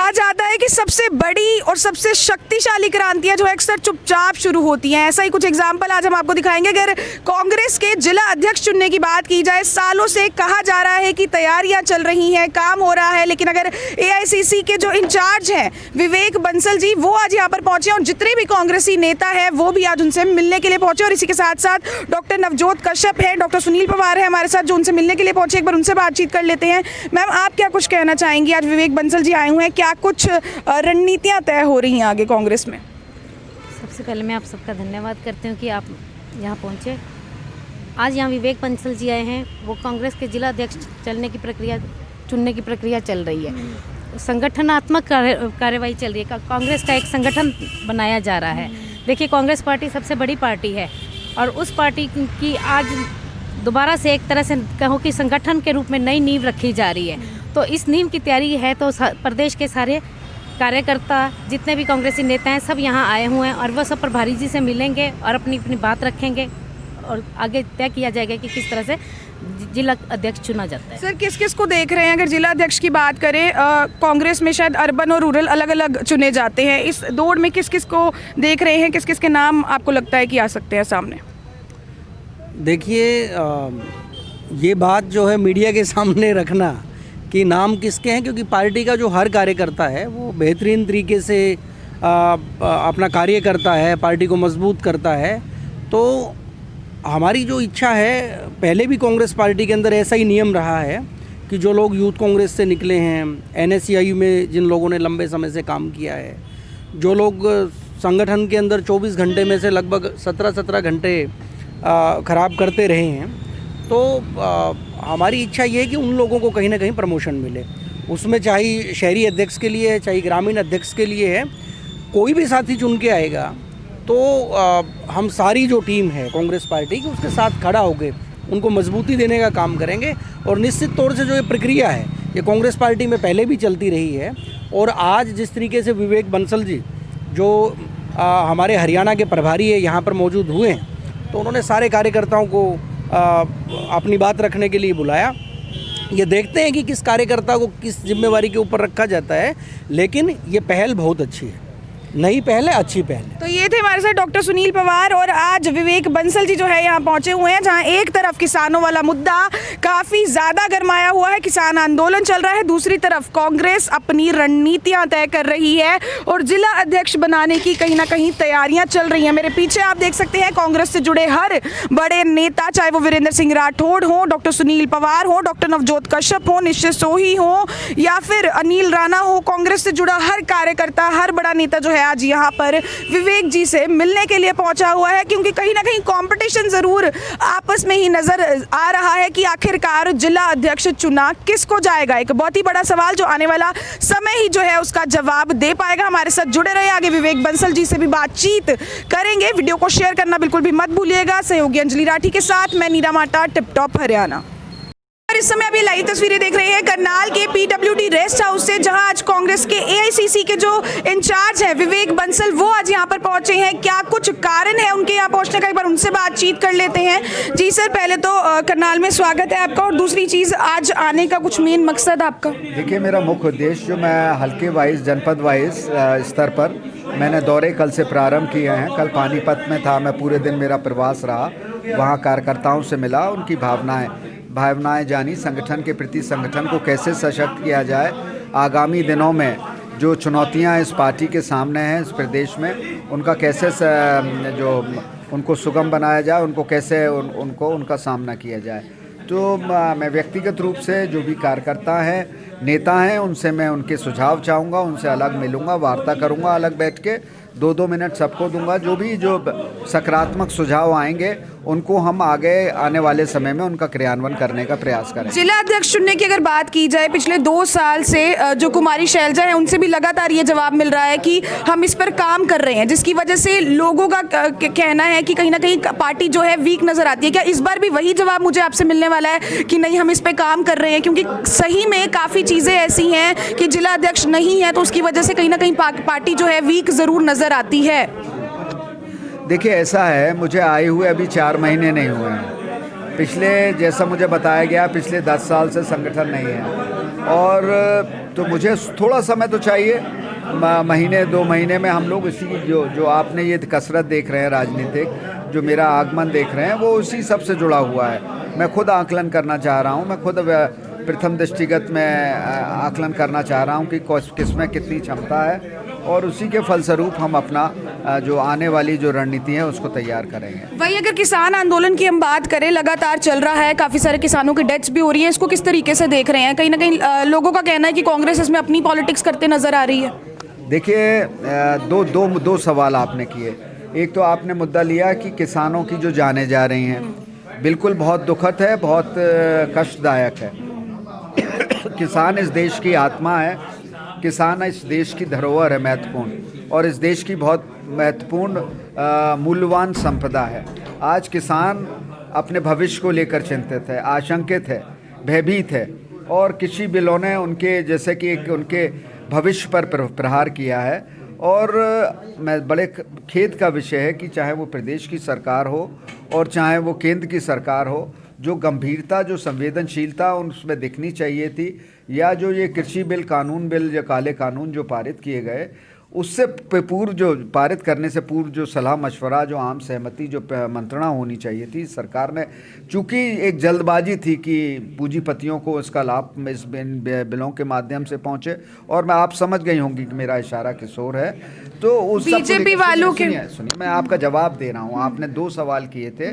कहा जाता है कि सबसे बड़ी और सबसे शक्तिशाली क्रांतियां जो अक्सर चुपचाप शुरू होती हैं, ऐसा ही कुछ एग्जाम्पल आज हम आपको दिखाएंगे। अगर कांग्रेस के जिला अध्यक्ष चुनने की बात की जाए, सालों से कहा जा रहा है कि तैयारियां चल रही हैं, काम हो रहा है, लेकिन अगर एआईसीसी के जो इंचार्ज हैं विवेक बंसल जी, वो आज यहाँ पर पहुंचे और जितने भी कांग्रेसी नेता हैं वो भी आज उनसे मिलने के लिए पहुंचे। और इसी के साथ साथ डॉक्टर नवजोत कश्यप है, डॉक्टर सुनील पवार है हमारे साथ जो उनसे मिलने के लिए पहुंचे। एक बार उनसे बातचीत कर लेते हैं। मैम, आप क्या कुछ कहना चाहेंगी? आज विवेक बंसल जी आए हुए हैं, क्या कुछ रणनीतियां तय हो रही हैं आगे कांग्रेस में? सबसे पहले मैं आप सबका धन्यवाद करती हूँ कि आप यहाँ पहुँचे। आज यहाँ विवेक बंसल जी आए हैं, वो कांग्रेस के जिला अध्यक्ष चुनने की प्रक्रिया चल रही है। संगठनात्मक कार्यवाही चल रही है। कांग्रेस का एक संगठन बनाया जा रहा है। देखिए, कांग्रेस पार्टी सबसे बड़ी पार्टी है और उस पार्टी की आज दोबारा से एक तरह से कहो कि संगठन के रूप में नई नींव रखी जा रही है। तो इस नींव की तैयारी है, तो प्रदेश के सारे कार्यकर्ता जितने भी कांग्रेसी नेता हैं सब यहाँ आए हुए हैं और वह सब प्रभारी जी से मिलेंगे और अपनी अपनी बात रखेंगे और आगे तय किया जाएगा कि किस तरह से जिला अध्यक्ष चुना जाता है। सर, किस किस को देख रहे हैं? अगर जिला अध्यक्ष की बात करें, कांग्रेस में शायद अर्बन और रूरल अलग अलग चुने जाते हैं। इस दौड़ में किस किस को देख रहे हैं? किस किस के नाम आपको लगता है कि आ सकते हैं सामने? देखिए, ये बात जो है मीडिया के सामने रखना कि नाम किसके हैं, क्योंकि पार्टी का जो हर कार्यकर्ता है वो बेहतरीन तरीके से अपना कार्य करता है, पार्टी को मजबूत करता है। तो हमारी जो इच्छा है, पहले भी कांग्रेस पार्टी के अंदर ऐसा ही नियम रहा है कि जो लोग यूथ कांग्रेस से निकले हैं, एनएसयूआई में जिन लोगों ने लंबे समय से काम किया है, जो लोग संगठन के अंदर 24 घंटे में से लगभग 17 घंटे ख़राब करते रहे हैं, तो हमारी इच्छा ये है कि उन लोगों को कहीं ना कहीं प्रमोशन मिले। उसमें चाहे शहरी अध्यक्ष के लिए है, चाहे ग्रामीण अध्यक्ष के लिए है, कोई भी साथी चुन के आएगा तो हम सारी जो टीम है कांग्रेस पार्टी की उसके साथ खड़ा होकर उनको मजबूती देने का काम करेंगे। और निश्चित तौर से जो ये प्रक्रिया है ये कांग्रेस पार्टी में पहले भी चलती रही है। और आज जिस तरीके से विवेक बंसल जी जो हमारे हरियाणा के प्रभारी है यहाँ पर मौजूद हुए हैं, तो उन्होंने सारे कार्यकर्ताओं को अपनी बात रखने के लिए बुलाया। ये देखते हैं कि किस कार्यकर्ता को किस जिम्मेवारी के ऊपर रखा जाता है, लेकिन ये पहल बहुत अच्छी है, नई पहल है, अच्छी पहल है। तो ये थे हमारे साथ डॉक्टर सुनील पवार और आज विवेक बंसल जी जो है यहाँ पहुंचे हुए हैं, जहाँ एक तरफ किसानों वाला मुद्दा काफ़ी ज़्यादा गरमाया हुआ है, किसान आंदोलन चल रहा है, दूसरी तरफ कांग्रेस अपनी रणनीतियाँ तय कर रही है और जिला अध्यक्ष बनाने की कहीं ना कहीं तैयारियाँ चल रही हैं। मेरे पीछे आप देख सकते हैं कांग्रेस से जुड़े हर बड़े नेता, चाहे वो वीरेंद्र सिंह राठौड़ हो, डॉक्टर सुनील पवार हो, डॉक्टर नवजोत कश्यप हो, निश्चित सोही हो या फिर अनिल राणा हो, कांग्रेस से जुड़ा हर कार्यकर्ता, हर बड़ा नेता जो है आज यहाँ पर विवेक जी से मिलने के लिए पहुंचा हुआ है, क्योंकि कहीं ना कहीं कंपटीशन जरूर आपस में ही नजर आ रहा है कि आखिरकार जिला अध्यक्ष चुना किसको जाएगा। एक बहुत ही बड़ा सवाल जो आने वाला समय ही जो है उसका जवाब दे पाएगा। हमारे साथ जुड़े रहे, आगे विवेक बंसल जी से भी बातचीत करेंगे। वीडियो को शेयर करना बिल्कुल भी मत भूलिएगा। सहयोगी अंजलि राठी के साथ मैं नीरा माटा, टिप टॉप हरियाणा। इस समय अभी लाइव तस्वीरें देख रहे हैं करनाल के पीडब्ल्यूडी रेस्ट हाउस से, जहां आज कांग्रेस के एआईसीसी के जो इंचार्ज है विवेक बंसल, वो आज यहां पर पहुंचे हैं। क्या कुछ कारण है उनके यहां पहुंचने का, एक बार उनसे बातचीत कर लेते हैं। जी सर, पहले तो करनाल में स्वागत है आपका, और दूसरी चीज आज आने का कुछ मेन मकसद आपका? देखिए, मेरा मुख्य उद्देश्य, जो मैं हल्के वाइज, जनपद वाइज स्तर पर मैंने दौरे कल से प्रारंभ किए हैं। कल पानीपत में था, मैं पूरे दिन मेरा प्रवास रहा, वहाँ कार्यकर्ताओं से मिला, उनकी भावनाएं जानी, संगठन के प्रति संगठन को कैसे सशक्त किया जाए, आगामी दिनों में जो चुनौतियां इस पार्टी के सामने हैं इस प्रदेश में, उनका कैसे जो उनको सुगम बनाया जाए, उनको कैसे उनका सामना किया जाए। तो मैं व्यक्तिगत रूप से जो भी कार्यकर्ता हैं, नेता हैं, उनसे मैं उनके सुझाव चाहूँगा, उनसे अलग मिलूँगा, वार्ता करूँगा, अलग बैठ के 2-2 मिनट सबको दूंगा। जो सकारात्मक सुझाव आएंगे उनको हम आगे आने वाले समय में उनका क्रियान्वयन करने का प्रयास करें। जिला अध्यक्ष चुनने की अगर बात की जाए, पिछले 2 साल से जो कुमारी शैलजा है उनसे भी लगातार ये जवाब मिल रहा है कि हम इस पर काम कर रहे हैं, जिसकी वजह से लोगों का कहना है कि कहीं ना कहीं पार्टी जो है वीक नजर आती है। क्या इस बार भी वही जवाब मुझे आपसे मिलने वाला है कि नहीं, हम इस पर काम कर रहे हैं? क्योंकि सही में काफ़ी चीज़ें ऐसी हैं कि जिला अध्यक्ष नहीं है, तो उसकी वजह से कहीं ना कहीं पार्टी जो है वीक ज़रूर नजर आती है। देखिए, ऐसा है, मुझे आए हुए अभी 4 महीने नहीं हुए हैं। पिछले, जैसा मुझे बताया गया, पिछले 10 साल से संगठन नहीं है और तो मुझे थोड़ा समय तो चाहिए, महीने 2 महीने में हम लोग इसी जो आपने ये कसरत देख रहे हैं राजनीतिक, जो मेरा आगमन देख रहे हैं, वो उसी सब से जुड़ा हुआ है। मैं खुद आकलन करना चाह रहा हूँ, मैं खुद प्रथम दृष्टिगत में आकलन करना चाह रहा हूँ कि किसमें कितनी क्षमता है, और उसी के फलस्वरूप हम अपना जो आने वाली जो रणनीति है उसको तैयार करेंगे। वही अगर किसान आंदोलन की हम बात करें, लगातार चल रहा है, काफ़ी सारे किसानों की डेथ्स भी हो रही हैं, इसको किस तरीके से देख रहे हैं? कहीं ना कहीं लोगों का कहना है कि कांग्रेस इसमें अपनी पॉलिटिक्स करते नजर आ रही है। देखिए, दो सवाल आपने किए। एक तो आपने मुद्दा लिया कि किसानों की जो जानें जा रही हैं, बिल्कुल बहुत दुखद है, बहुत कष्टदायक है। किसान इस देश की आत्मा है, किसान इस देश की धरोहर है महत्वपूर्ण, और इस देश की बहुत महत्वपूर्ण मूल्यवान संपदा है। आज किसान अपने भविष्य को लेकर चिंतित है, आशंकित है, भयभीत है, और कृषि बिलों ने उनके जैसे कि एक उनके भविष्य पर प्रहार किया है। और मैं बड़े खेद का विषय है कि चाहे वो प्रदेश की सरकार हो और चाहे वो केंद्र की सरकार हो, जो गंभीरता, जो संवेदनशीलता उसमें दिखनी चाहिए थी, या जो ये कृषि बिल, कानून बिल या काले कानून जो पारित किए गए, उससे पूर्व, जो पारित करने से पूर्व जो सलाह मशवरा, जो आम सहमति, जो मंत्रणा होनी चाहिए थी, सरकार ने, चूँकि एक जल्दबाजी थी कि पूंजीपतियों को इसका लाभ इस बिलों के माध्यम से पहुँचे, और मैं आप समझ गई होंगी कि मेरा इशारा किस ओर है, तो उस बीजेपी वालों के, सुनिए मैं आपका जवाब दे रहा हूँ। आपने 2 सवाल किए थे,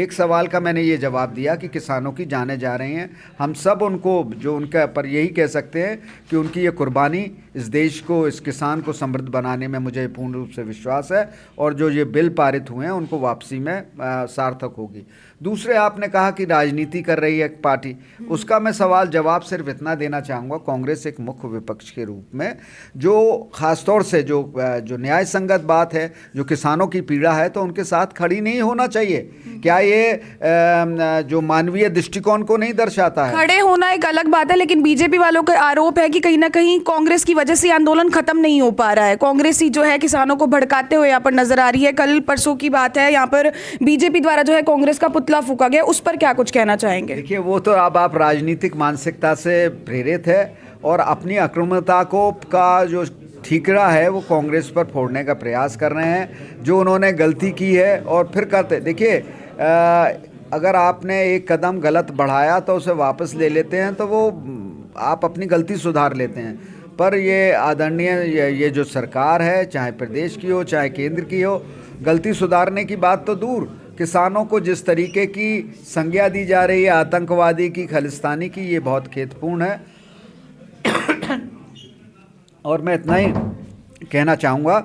एक सवाल का मैंने ये जवाब दिया कि किसानों की जानें जा रही हैं, हम सब उनको, जो उनका पर यही कह सकते हैं कि उनकी ये कुर्बानी इस देश को, इस किसान को समृद्ध बनाने में मुझे पूर्ण रूप से विश्वास है, और जो ये बिल पारित हुए हैं उनको वापसी में सार्थक होगी। दूसरे, आपने कहा कि राजनीति कर रही है पार्टी, उसका मैं सवाल जवाब सिर्फ इतना देना चाहूँगा, कांग्रेस एक मुख्य विपक्ष के रूप में, जो खासतौर से जो न्याय संगत बात है, जो किसानों की पीड़ा है, तो उनके साथ खड़ी नहीं होना चाहिए। क्या ये जो मानवीय दृष्टिकोण को नहीं दर्शाता है? खड़े होना एक अलग बात है, लेकिन बीजेपी वालों का आरोप है कि कहीं ना कहीं कांग्रेस की वजह से आंदोलन खत्म नहीं हो पा रहा है। कांग्रेस ही जो है किसानों को भड़काते हुए यहाँ पर नजर आ रही है। कल परसों की बात है, यहाँ पर बीजेपी द्वारा जो है कांग्रेस का पुतला फूका गया, उस पर क्या कुछ कहना चाहेंगे? देखिए, वो तो अब आप राजनीतिक मानसिकता से प्रेरित है, और अपनी आक्रामकता का जो ठीकरा है वो कांग्रेस पर फोड़ने का प्रयास कर रहे हैं, जो उन्होंने गलती की है और फिर करते। देखिए, अगर आपने एक कदम गलत बढ़ाया तो उसे वापस ले लेते हैं, तो वो आप अपनी गलती सुधार लेते हैं। पर ये आदरणीय ये जो सरकार है, चाहे प्रदेश की हो चाहे केंद्र की हो, गलती सुधारने की बात तो दूर, किसानों को जिस तरीके की संज्ञा दी जा रही है आतंकवादी की, खालिस्तानी की, ये बहुत खेदपूर्ण है। और मैं इतना ही कहना चाहूँगा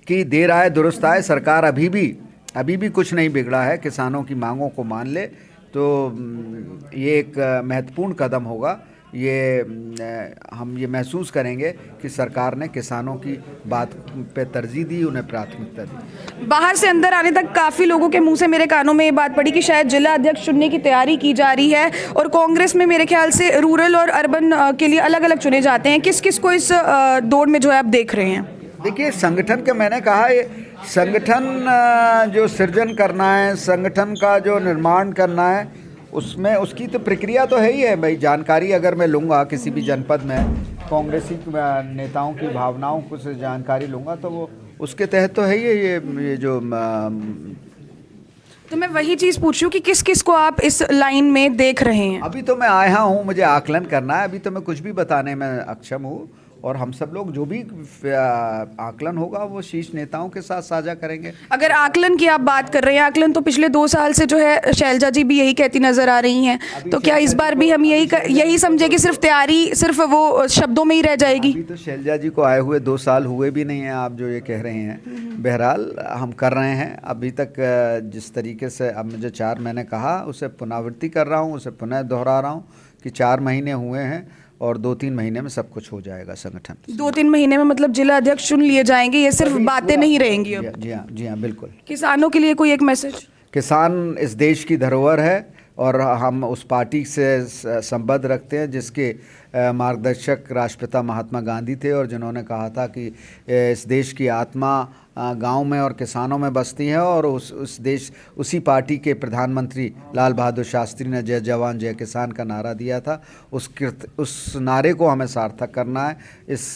कि देर आए दुरुस्त आए, सरकार अभी भी कुछ नहीं बिगड़ा है, किसानों की मांगों को मान ले तो ये एक महत्वपूर्ण कदम होगा। हम ये महसूस करेंगे कि सरकार ने किसानों की बात पे तरजीह दी, उन्हें प्राथमिकता दी। बाहर से अंदर आने तक काफ़ी लोगों के मुंह से मेरे कानों में ये बात पड़ी कि शायद जिला अध्यक्ष चुनने की तैयारी की जा रही है, और कांग्रेस में मेरे ख्याल से रूरल और अर्बन के लिए अलग अलग चुने जाते हैं। किस किस को इस दौड़ में जो है आप देख रहे हैं? देखिए, संगठन के, मैंने कहा, ये संगठन जो सृजन करना है, संगठन का जो निर्माण करना है, उसमें उसकी तो प्रक्रिया तो है ही है भाई। जानकारी अगर मैं लूँगा किसी भी जनपद में, कांग्रेसी नेताओं की भावनाओं को से जानकारी लूँगा, तो वो उसके तहत तो है ही है ये जो तो मैं वही चीज़ पूछ रही हूँ कि किस किस को आप इस लाइन में देख रहे हैं? अभी तो मैं आया हूँ, मुझे आकलन करना है, अभी तो मैं कुछ भी बताने में अक्षम हूँ, और हम सब लोग जो भी आकलन होगा वो शीर्ष नेताओं के साथ साझा करेंगे। अगर आकलन की आप बात कर रहे हैं, आकलन तो पिछले 2 साल से जो है शैलजा जी भी यही कहती नजर आ रही हैं, तो क्या इस बार भी हम यही समझे कि सिर्फ तैयारी सिर्फ वो शब्दों में ही रह जाएगी? अभी तो शैलजा जी को आए हुए 2 साल हुए भी नहीं हैं, आप जो ये कह रहे हैं। बहरहाल हम कर रहे हैं अभी तक जिस तरीके से, अब मुझे 4 मैंने कहा, उसे पुनरावृत्ति कर रहा हूँ, उसे पुनः दोहरा रहा हूँ कि 4 महीने हुए हैं और 2-3 महीने में सब कुछ हो जाएगा। संगठन 2-3 महीने में मतलब जिला अध्यक्ष चुन लिए जाएंगे, ये सिर्फ बातें नहीं रहेंगी अब? जी हाँ, बिल्कुल। किसानों के लिए कोई एक मैसेज? किसान इस देश की धरोहर है, और हम उस पार्टी से संबंध रखते हैं जिसके मार्गदर्शक राष्ट्रपिता महात्मा गांधी थे और जिन्होंने कहा था कि इस देश की आत्मा गांव में और किसानों में बसती है, और उसी पार्टी के प्रधानमंत्री लाल बहादुर शास्त्री ने जय जवान जय किसान का नारा दिया था। उस नारे को हमें सार्थक करना है।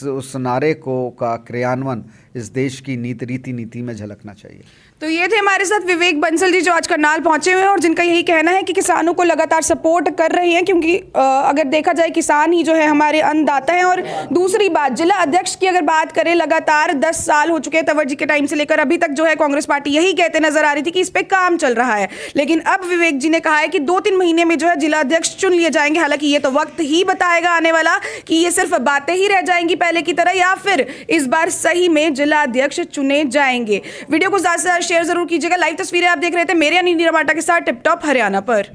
उस नारे का क्रियान्वयन इस देश की नीति में झलकना चाहिए। तो ये थे हमारे साथ विवेक बंसल जी, जो आज करनाल पहुंचे हुए हैं और जिनका यही कहना है कि किसानों को लगातार सपोर्ट कर रहे हैं, क्योंकि अगर देखा जाए किसान ही जो है हमारे अन्नदाता हैं। और दूसरी बात, जिला अध्यक्ष की अगर बात करें, लगातार 10 साल हो चुके हैं तंवर जी के टाइम से लेकर अभी तक जो है कांग्रेस पार्टी यही कहते नजर आ रही थी कि इस पे काम चल रहा है, लेकिन अब विवेक जी ने कहा है कि 2-3 महीने में जो है जिला अध्यक्ष चुन लिए जाएंगे। हालांकि ये तो वक्त ही बताएगा आने वाला कि ये सिर्फ बातें ही रह जाएंगी पहले की तरह, या फिर इस बार सही में जिला अध्यक्ष चुने जाएंगे। वीडियो को ज्यादा से ज्यादा शेयर जरूर कीजिएगा। लाइव तस्वीरें आप देख रहे थे मेरे यानी नीरा माटा के साथ टिप टॉप हरियाणा पर।